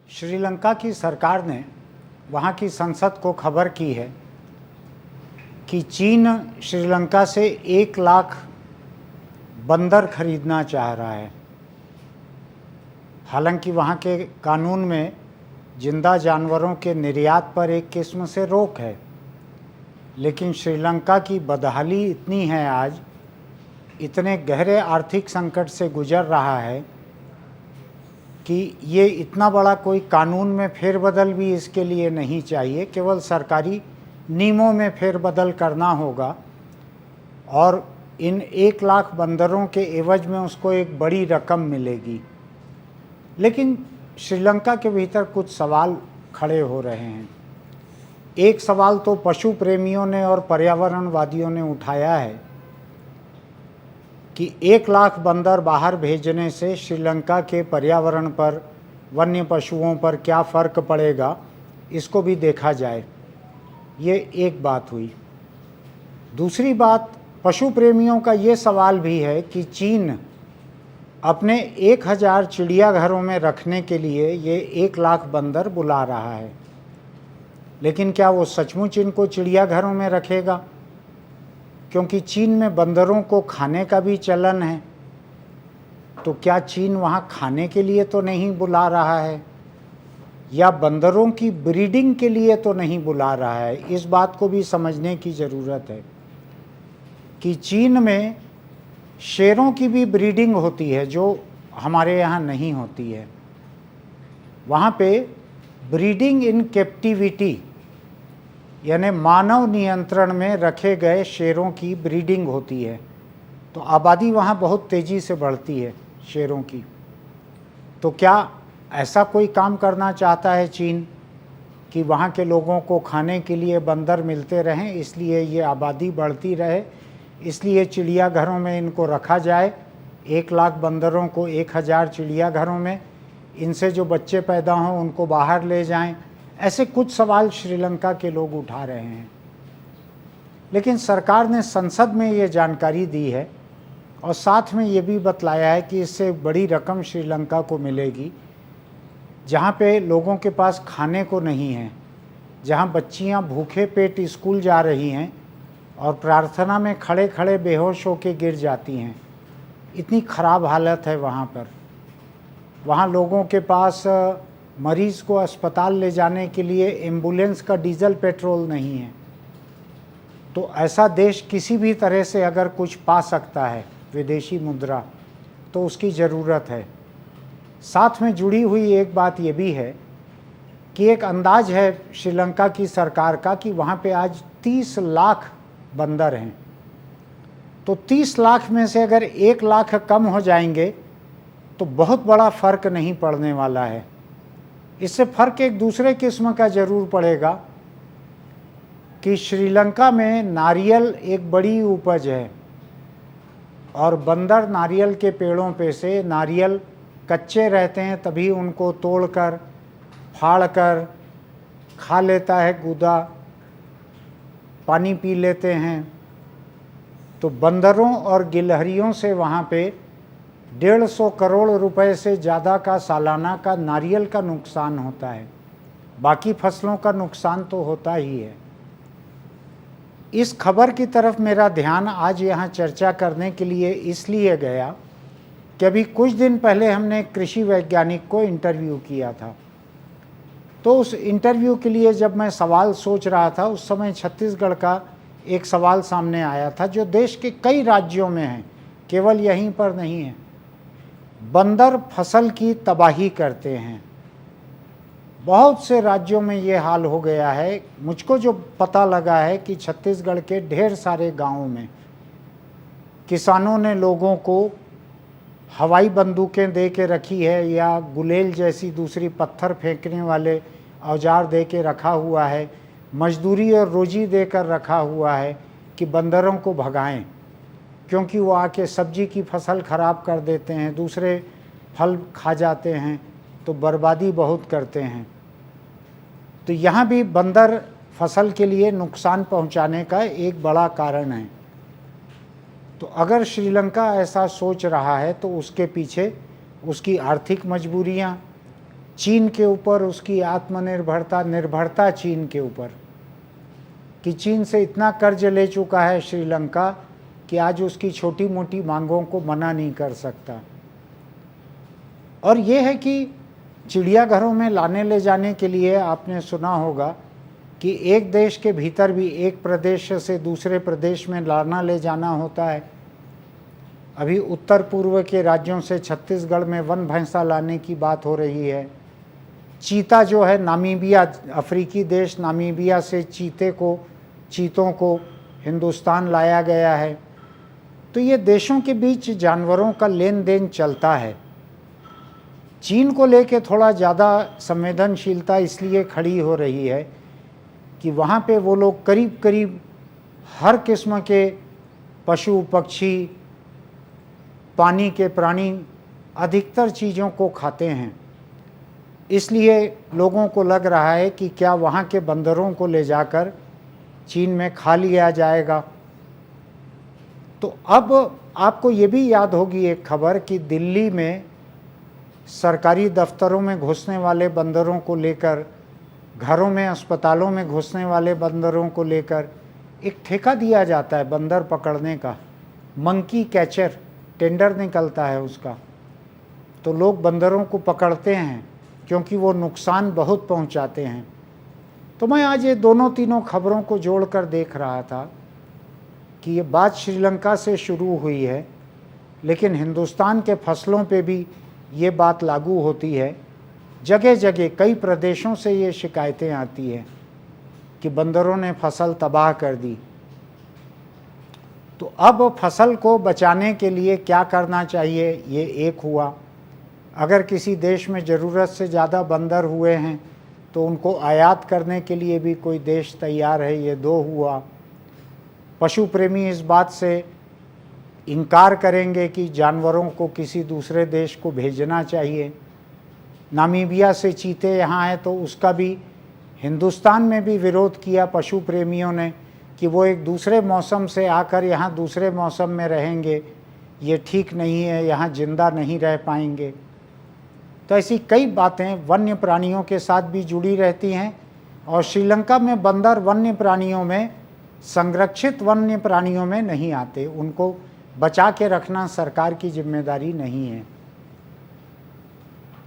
श्रीलंका की सरकार ने वहाँ की संसद को खबर की है कि चीन श्रीलंका से 1 लाख बंदर खरीदना चाह रहा है। हालांकि वहाँ के कानून में जिंदा जानवरों के निर्यात पर एक किस्म से रोक है, लेकिन श्रीलंका की बदहाली इतनी है, आज इतने गहरे आर्थिक संकट से गुजर रहा है कि ये इतना बड़ा कोई कानून में फेरबदल भी इसके लिए नहीं चाहिए, केवल सरकारी नियमों में फेरबदल करना होगा और इन 1 लाख बंदरों के एवज में उसको एक बड़ी रकम मिलेगी। लेकिन श्रीलंका के भीतर कुछ सवाल खड़े हो रहे हैं। एक सवाल तो पशु प्रेमियों ने और पर्यावरणवादियों ने उठाया है कि 1 लाख बंदर बाहर भेजने से श्रीलंका के पर्यावरण पर, वन्य पशुओं पर क्या फ़र्क पड़ेगा, इसको भी देखा जाए। ये एक बात हुई। दूसरी बात, पशु प्रेमियों का ये सवाल भी है कि चीन अपने 1000 चिड़ियाघरों में रखने के लिए ये 1 लाख बंदर बुला रहा है, लेकिन क्या वो सचमुच इनको चिड़ियाघरों में रखेगा? क्योंकि चीन में बंदरों को खाने का भी चलन है, तो क्या चीन वहाँ खाने के लिए तो नहीं बुला रहा है, या बंदरों की ब्रीडिंग के लिए तो नहीं बुला रहा है? इस बात को भी समझने की ज़रूरत है कि चीन में शेरों की भी ब्रीडिंग होती है जो हमारे यहाँ नहीं होती है। वहाँ पे ब्रीडिंग इन कैप्टिविटी, यानी मानव नियंत्रण में रखे गए शेरों की ब्रीडिंग होती है, तो आबादी वहाँ बहुत तेज़ी से बढ़ती है शेरों की। तो क्या ऐसा कोई काम करना चाहता है चीन कि वहाँ के लोगों को खाने के लिए बंदर मिलते रहें, इसलिए ये आबादी बढ़ती रहे, इसलिए चिड़ियाघरों में इनको रखा जाए? 1 लाख बंदरों को 1000 चिड़ियाघरों में, इनसे जो बच्चे पैदा हों उनको बाहर ले जाएं? ऐसे कुछ सवाल श्रीलंका के लोग उठा रहे हैं। लेकिन सरकार ने संसद में ये जानकारी दी है और साथ में ये भी बतलाया है कि इससे बड़ी रकम श्रीलंका को मिलेगी, जहाँ पे लोगों के पास खाने को नहीं है, जहाँ बच्चियाँ भूखे पेट स्कूल जा रही हैं और प्रार्थना में खड़े खड़े बेहोश होकर गिर जाती हैं। इतनी ख़राब हालत है वहाँ पर। वहाँ लोगों के पास मरीज़ को अस्पताल ले जाने के लिए एम्बुलेंस का डीजल पेट्रोल नहीं है। तो ऐसा देश किसी भी तरह से अगर कुछ पा सकता है विदेशी मुद्रा, तो उसकी ज़रूरत है। साथ में जुड़ी हुई एक बात ये भी है कि एक अंदाज है श्रीलंका की सरकार का कि वहाँ पे आज 30 लाख बंदर हैं। तो 30 लाख में से अगर 1 लाख कम हो जाएंगे तो बहुत बड़ा फ़र्क नहीं पड़ने वाला है। इससे फ़र्क एक दूसरे किस्म का ज़रूर पड़ेगा कि श्रीलंका में नारियल एक बड़ी उपज है और बंदर नारियल के पेड़ों पे से नारियल कच्चे रहते हैं, तभी उनको तोड़कर फाड़कर खा लेता है गूदा, पानी पी लेते हैं। तो बंदरों और गिलहरियों से वहाँ पे 150 करोड़ रुपए से ज़्यादा का सालाना का नारियल का नुकसान होता है। बाकी फसलों का नुकसान तो होता ही है। इस खबर की तरफ मेरा ध्यान आज यहाँ चर्चा करने के लिए इसलिए गया कि अभी कुछ दिन पहले हमने कृषि वैज्ञानिक को इंटरव्यू किया था। तो उस इंटरव्यू के लिए जब मैं सवाल सोच रहा था, उस समय छत्तीसगढ़ का एक सवाल सामने आया था जो देश के कई राज्यों में है, केवल यहीं पर नहीं है। बंदर फसल की तबाही करते हैं। बहुत से राज्यों में ये हाल हो गया है। मुझको जो पता लगा है कि छत्तीसगढ़ के ढेर सारे गांवों में किसानों ने लोगों को हवाई बंदूकें दे के रखी है या गुलेल जैसी दूसरी पत्थर फेंकने वाले औजार दे के रखा हुआ है, मजदूरी और रोजी देकर रखा हुआ है कि बंदरों को भगाएं, क्योंकि वो आके सब्जी की फसल ख़राब कर देते हैं, दूसरे फल खा जाते हैं, तो बर्बादी बहुत करते हैं। तो यहाँ भी बंदर फसल के लिए नुकसान पहुँचाने का एक बड़ा कारण है। तो अगर श्रीलंका ऐसा सोच रहा है तो उसके पीछे उसकी आर्थिक मजबूरियाँ, चीन के ऊपर उसकी आत्मनिर्भरता, निर्भरता चीन के ऊपर, कि चीन से इतना कर्ज ले चुका है श्रीलंका कि आज उसकी छोटी मोटी मांगों को मना नहीं कर सकता। और ये है कि चिड़ियाघरों में लाने ले जाने के लिए आपने सुना होगा कि एक देश के भीतर भी एक प्रदेश से दूसरे प्रदेश में लाना ले जाना होता है। अभी उत्तर पूर्व के राज्यों से छत्तीसगढ़ में वन भैंसा लाने की बात हो रही है। चीता जो है, नामीबिया, अफ्रीकी देश नामीबिया से चीतों को हिंदुस्तान लाया गया है। तो ये देशों के बीच जानवरों का लेन देन चलता है। चीन को लेके थोड़ा ज़्यादा संवेदनशीलता इसलिए खड़ी हो रही है कि वहाँ पे वो लोग करीब करीब हर किस्म के पशु पक्षी, पानी के प्राणी, अधिकतर चीज़ों को खाते हैं। इसलिए लोगों को लग रहा है कि क्या वहाँ के बंदरों को ले जाकर चीन में खा लिया जाएगा। तो अब आपको ये भी याद होगी एक खबर कि दिल्ली में सरकारी दफ्तरों में घुसने वाले बंदरों को लेकर, घरों में, अस्पतालों में घुसने वाले बंदरों को लेकर एक ठेका दिया जाता है बंदर पकड़ने का। मंकी कैचर टेंडर निकलता है उसका। तो लोग बंदरों को पकड़ते हैं क्योंकि वो नुकसान बहुत पहुंचाते हैं। तो मैं आज ये दोनों तीनों खबरों को जोड़कर देख रहा था कि ये बात श्रीलंका से शुरू हुई है, लेकिन हिंदुस्तान के फसलों पे भी ये बात लागू होती है। जगह जगह कई प्रदेशों से ये शिकायतें आती हैं कि बंदरों ने फसल तबाह कर दी। तो अब फसल को बचाने के लिए क्या करना चाहिए, ये एक हुआ। अगर किसी देश में ज़रूरत से ज़्यादा बंदर हुए हैं तो उनको आयात करने के लिए भी कोई देश तैयार है, ये दो हुआ। पशु प्रेमी इस बात से इनकार करेंगे कि जानवरों को किसी दूसरे देश को भेजना चाहिए। नामीबिया से चीते यहाँ आए तो उसका भी हिंदुस्तान में भी विरोध किया पशु प्रेमियों ने कि वो एक दूसरे मौसम से आकर यहाँ दूसरे मौसम में रहेंगे, ये ठीक नहीं है, यहाँ जिंदा नहीं रह पाएंगे। तो ऐसी कई बातें वन्य प्राणियों के साथ भी जुड़ी रहती हैं। और श्रीलंका में बंदर वन्य प्राणियों में, संरक्षित वन्य प्राणियों में नहीं आते। उनको बचा के रखना सरकार की जिम्मेदारी नहीं है।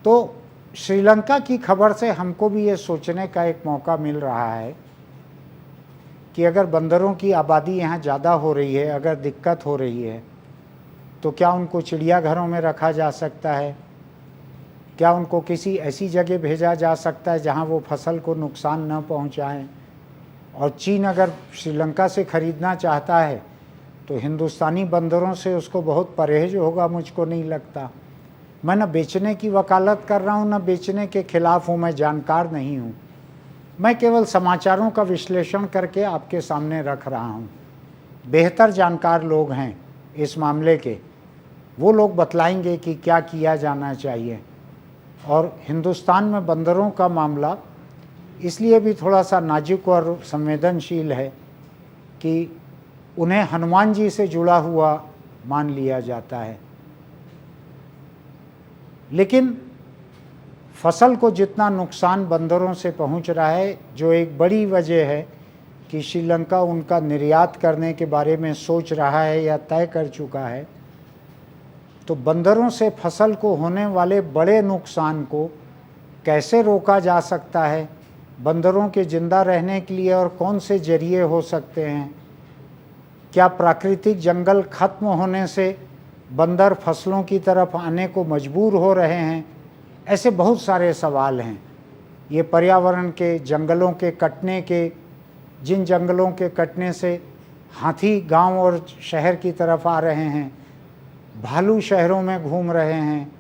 तो श्रीलंका की खबर से हमको भी ये सोचने का एक मौका मिल रहा है कि अगर बंदरों की आबादी यहाँ ज़्यादा हो रही है, अगर दिक्कत हो रही है, तो क्या उनको चिड़ियाघरों में रखा जा सकता है? क्या उनको किसी ऐसी जगह भेजा जा सकता है जहाँ वो फसल को नुकसान न पहुँचाएं? और चीन अगर श्रीलंका से ख़रीदना चाहता है तो हिंदुस्तानी बंदरों से उसको बहुत परहेज होगा, मुझको नहीं लगता। मैं न बेचने की वकालत कर रहा हूँ, न बेचने के खिलाफ हूँ, मैं जानकार नहीं हूँ। मैं केवल समाचारों का विश्लेषण करके आपके सामने रख रहा हूँ। बेहतर जानकार लोग हैं इस मामले के, वो लोग बतलाएंगे कि क्या किया जाना चाहिए। और हिंदुस्तान में बंदरों का मामला इसलिए भी थोड़ा सा नाजुक और संवेदनशील है कि उन्हें हनुमान जी से जुड़ा हुआ मान लिया जाता है। लेकिन फसल को जितना नुकसान बंदरों से पहुंच रहा है, जो एक बड़ी वजह है कि श्रीलंका उनका निर्यात करने के बारे में सोच रहा है या तय कर चुका है, तो बंदरों से फसल को होने वाले बड़े नुकसान को कैसे रोका जा सकता है, बंदरों के ज़िंदा रहने के लिए और कौन से जरिए हो सकते हैं। क्या प्राकृतिक जंगल खत्म होने से बंदर फसलों की तरफ आने को मजबूर हो रहे हैं? ऐसे बहुत सारे सवाल हैं। ये पर्यावरण के, जंगलों के कटने के, जिन जंगलों के कटने से हाथी गांव और शहर की तरफ आ रहे हैं, भालू शहरों में घूम रहे हैं,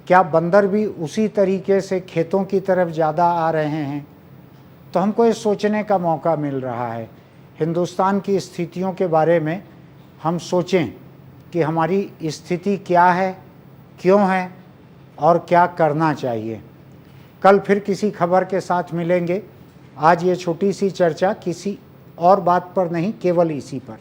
क्या बंदर भी उसी तरीके से खेतों की तरफ ज़्यादा आ रहे हैं? तो हमको ये सोचने का मौका मिल रहा है। हिंदुस्तान की स्थितियों के बारे में हम सोचें कि हमारी स्थिति क्या है, क्यों है और क्या करना चाहिए। कल फिर किसी खबर के साथ मिलेंगे। आज ये छोटी सी चर्चा किसी और बात पर नहीं, केवल इसी पर।